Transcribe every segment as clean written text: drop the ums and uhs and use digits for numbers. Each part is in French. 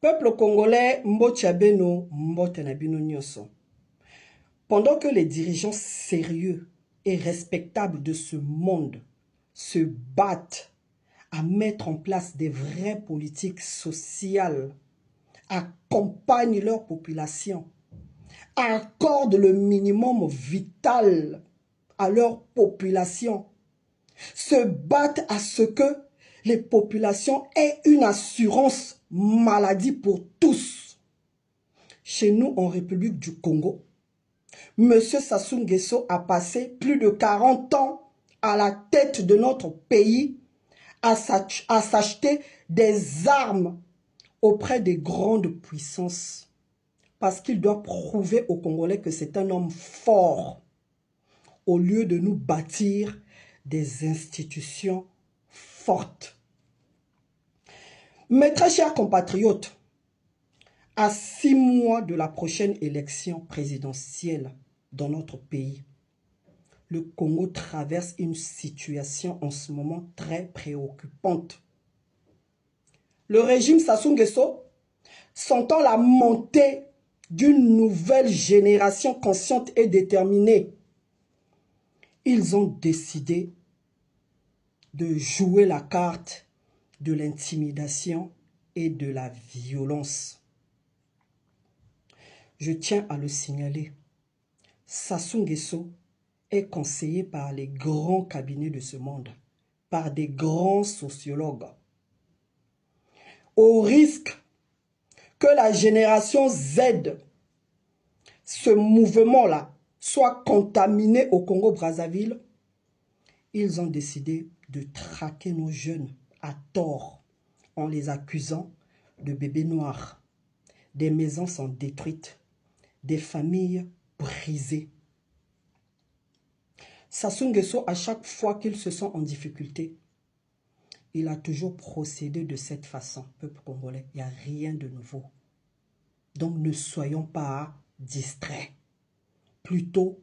Peuple congolais, Mbotiabeno, Mbotenabino Nyoso. Pendant que les dirigeants sérieux et respectables de ce monde se battent à mettre en place des vraies politiques sociales, accompagnent leur population, accordent le minimum vital à leur population, se battent à ce que les populations aient une assurance maladie pour tous. Chez nous, en République du Congo, M. Sassou Nguesso a passé plus de 40 ans à la tête de notre pays à s'acheter des armes auprès des grandes puissances parce qu'il doit prouver aux Congolais que c'est un homme fort au lieu de nous bâtir des institutions fortes. Mes très chers compatriotes, à 6 mois de la prochaine élection présidentielle dans notre pays, le Congo traverse une situation en ce moment très préoccupante. Le régime Sassou Nguesso, sentant la montée d'une nouvelle génération consciente et déterminée, ils ont décidé de jouer la carte de l'intimidation et de la violence. Je tiens à le signaler, Sassou Nguesso est conseillé par les grands cabinets de ce monde, par des grands sociologues, au risque que la génération Z, ce mouvement-là, soit contaminé au Congo-Brazzaville. Ils ont décidé de traquer nos jeunes à tort en les accusant de bébés noirs. Des maisons sont détruites, des familles brisées. Sassou Nguesso, à chaque fois qu'il se sent en difficulté, il a toujours procédé de cette façon. Peuple congolais, il n'y a rien de nouveau. Donc ne soyons pas distraits. Plutôt,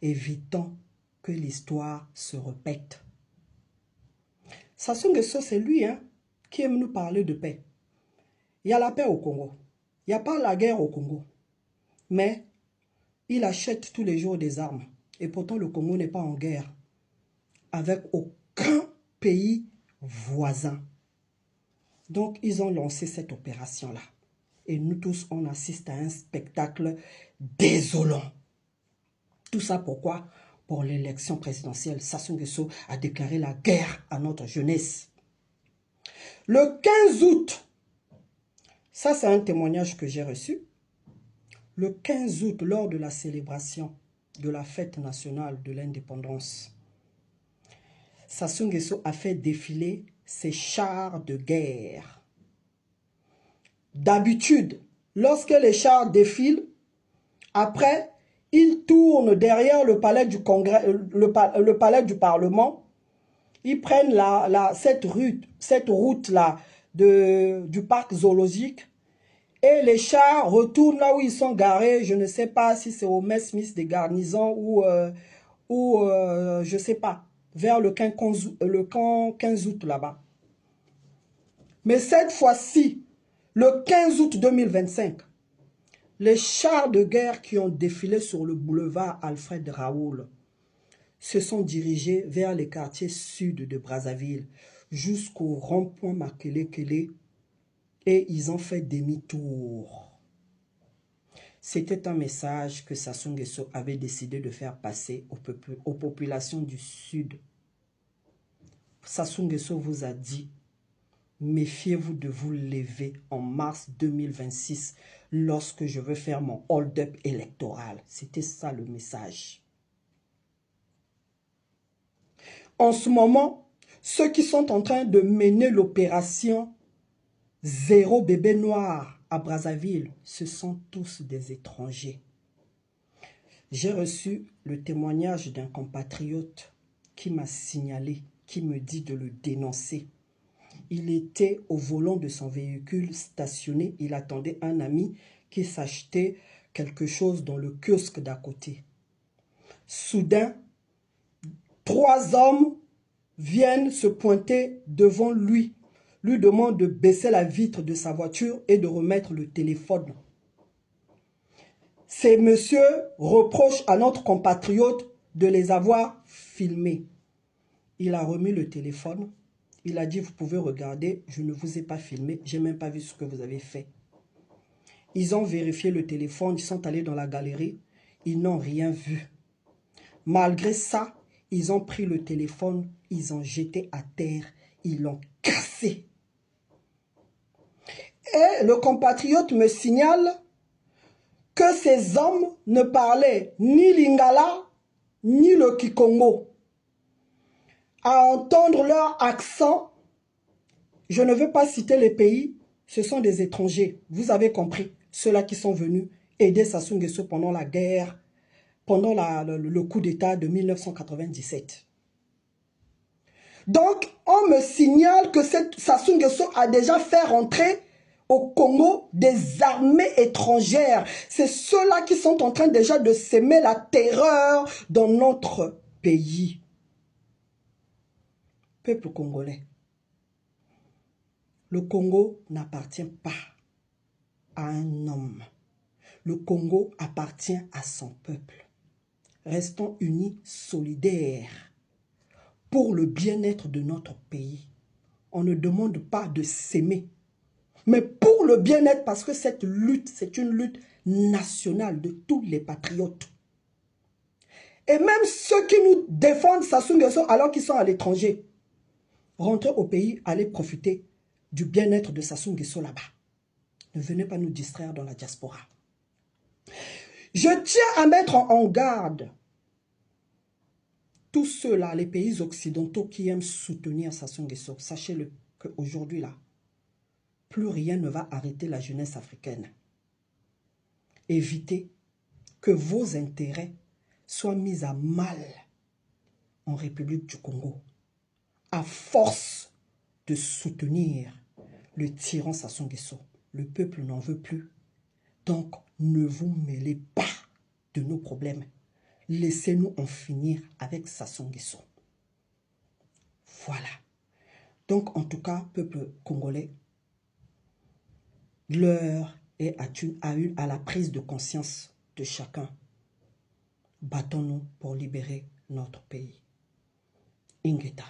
évitons que l'histoire se répète. Sassou Nguesso, c'est lui qui aime nous parler de paix. Il y a la paix au Congo. Il n'y a pas la guerre au Congo. Mais il achète tous les jours des armes. Et pourtant, le Congo n'est pas en guerre avec aucun pays voisin. Donc, ils ont lancé cette opération-là. Et nous tous, on assiste à un spectacle désolant. Tout ça pourquoi? Pour l'élection présidentielle, Sassou Nguesso a déclaré la guerre à notre jeunesse. Le 15 août, ça c'est un témoignage que j'ai reçu. Le 15 août, lors de la célébration de la fête nationale de l'indépendance, Sassou Nguesso a fait défiler ses chars de guerre. D'habitude, lorsque les chars défilent, après, ils tournent derrière le palais du Congrès, le palais du Parlement. Ils prennent cette route-là du parc zoologique. Et les chars retournent là où ils sont garés. Je ne sais pas si c'est au Smith des garnisons ou je ne sais pas, vers le camp 15 août là-bas. Mais cette fois-ci, le 15 août 2025, les chars de guerre qui ont défilé sur le boulevard Alfred Raoul se sont dirigés vers les quartiers sud de Brazzaville jusqu'au rond-point Makele-Kele et ils ont fait demi-tour. C'était un message que Sassou Nguesso avait décidé de faire passer aux populations du sud. Sassou Nguesso vous a dit, méfiez-vous de vous lever en mars 2026 lorsque je veux faire mon hold-up électoral. C'était ça le message. En ce moment, ceux qui sont en train de mener l'opération Zéro bébé noir à Brazzaville, ce sont tous des étrangers. J'ai reçu le témoignage d'un compatriote qui m'a signalé, qui me dit de le dénoncer. Il était au volant de son véhicule stationné, il attendait un ami qui s'achetait quelque chose dans le kiosque d'à côté. Soudain, 3 hommes viennent se pointer devant lui, lui demande de baisser la vitre de sa voiture et de remettre le téléphone. Ces messieurs reprochent à notre compatriote de les avoir filmés. Il a remis le téléphone. Il a dit, vous pouvez regarder, je ne vous ai pas filmé, je n'ai même pas vu ce que vous avez fait. Ils ont vérifié le téléphone, ils sont allés dans la galerie, ils n'ont rien vu. Malgré ça, ils ont pris le téléphone, ils ont jeté à terre, ils l'ont cassé. Et le compatriote me signale que ces hommes ne parlaient ni lingala, ni le kikongo. À entendre leur accent, je ne veux pas citer les pays, ce sont des étrangers. Vous avez compris, ceux-là qui sont venus aider Sassou Nguesso pendant la guerre, pendant le coup d'État de 1997. Donc, on me signale que Sassou Nguesso a déjà fait rentrer au Congo des armées étrangères. C'est ceux-là qui sont en train déjà de s'aimer la terreur dans notre pays. Peuple congolais, le Congo n'appartient pas à un homme. Le Congo appartient à son peuple. Restons unis, solidaires, pour le bien-être de notre pays. On ne demande pas de s'aimer, mais pour le bien-être, parce que cette lutte, c'est une lutte nationale de tous les patriotes. Et même ceux qui nous défendent Sassou Nguesso alors qu'ils sont à l'étranger, rentrez au pays, allez profiter du bien-être de Sassou Nguesso là-bas. Ne venez pas nous distraire dans la diaspora. Je tiens à mettre en garde tous ceux-là, les pays occidentaux qui aiment soutenir Sassou Nguesso. Sachez-le qu'aujourd'hui là, plus rien ne va arrêter la jeunesse africaine. Évitez que vos intérêts soient mis à mal en République du Congo, à force de soutenir le tyran Sassou Nguesso. Le peuple n'en veut plus. Donc, ne vous mêlez pas de nos problèmes. Laissez-nous en finir avec Sassou Nguesso. Voilà. Donc, en tout cas, peuple congolais, l'heure est à la prise de conscience de chacun. Battons-nous pour libérer notre pays. Ingeta.